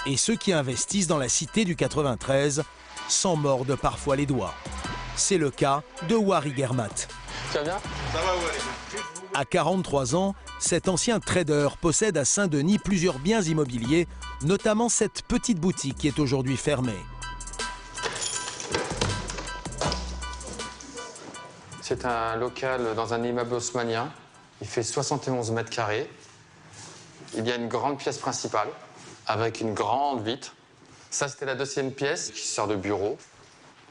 Et ceux qui investissent dans la cité du 93 s'en mordent parfois les doigts. C'est le cas de Wari Guermat. Tu vas bien? Ça va, ouais. À 43 ans, cet ancien trader possède à Saint-Denis plusieurs biens immobiliers, notamment cette petite boutique qui est aujourd'hui fermée. C'est un local dans un immeuble haussmannien. Il fait 71 mètres carrés. Il y a une grande pièce principale avec une grande vitre. Ça, c'était la deuxième pièce qui sert de bureau.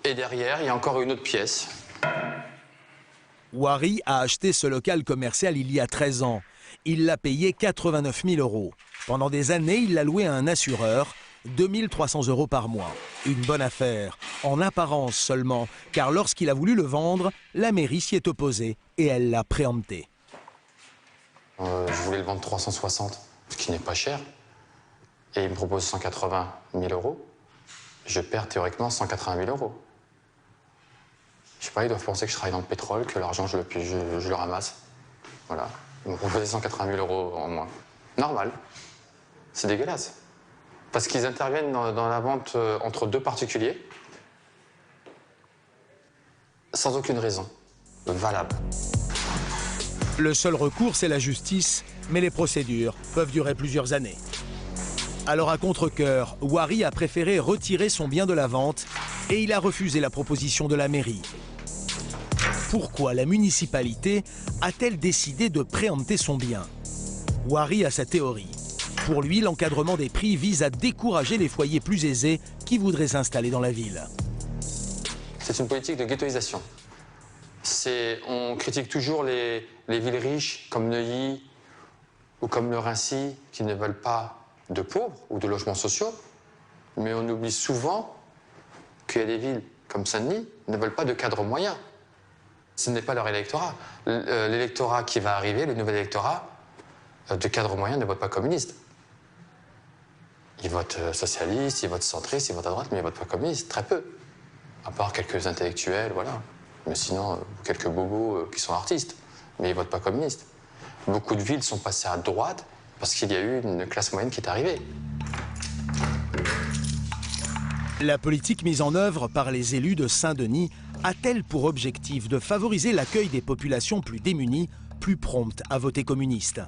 Et derrière, il y a encore une autre pièce. Wari a acheté ce local commercial il y a 13 ans. Il l'a payé 89 000 €. Pendant des années, il l'a loué à un assureur, 2 300 € par mois. Une bonne affaire, en apparence seulement, car lorsqu'il a voulu le vendre, la mairie s'y est opposée et elle l'a préempté. Je voulais le vendre 360, ce qui n'est pas cher. Et il me propose 180 000 €. Je perds théoriquement 180 000 €. Je sais pas, ils doivent penser que je travaille dans le pétrole, que l'argent, je le ramasse. Voilà. Ils m'ont proposé 180 000 € en moins. Normal. C'est dégueulasse. Parce qu'ils interviennent dans la vente entre deux particuliers sans aucune raison valable. Le seul recours, c'est la justice, mais les procédures peuvent durer plusieurs années. Alors à contre-cœur, Wari a préféré retirer son bien de la vente et il a refusé la proposition de la mairie. Pourquoi la municipalité a-t-elle décidé de préempter son bien? Wari a sa théorie. Pour lui, l'encadrement des prix vise à décourager les foyers plus aisés qui voudraient s'installer dans la ville. C'est une politique de ghettoisation. On critique toujours les villes riches comme Neuilly ou comme le Raincy qui ne veulent pas de pauvres ou de logements sociaux, mais on oublie souvent qu'il y a des villes comme Saint-Denis qui ne veulent pas de cadres moyens. Ce n'est pas leur électorat. L'électorat qui va arriver, le nouvel électorat de cadres moyens ne vote pas communiste. Ils votent socialistes, ils votent centristes, ils votent à droite, mais ils votent pas communistes, très peu. À part quelques intellectuels, voilà. Mais sinon, quelques bobos qui sont artistes, mais ils votent pas communistes. Beaucoup de villes sont passées à droite parce qu'il y a eu une classe moyenne qui est arrivée. La politique mise en œuvre par les élus de Saint-Denis a-t-elle pour objectif de favoriser l'accueil des populations plus démunies, plus promptes à voter communiste?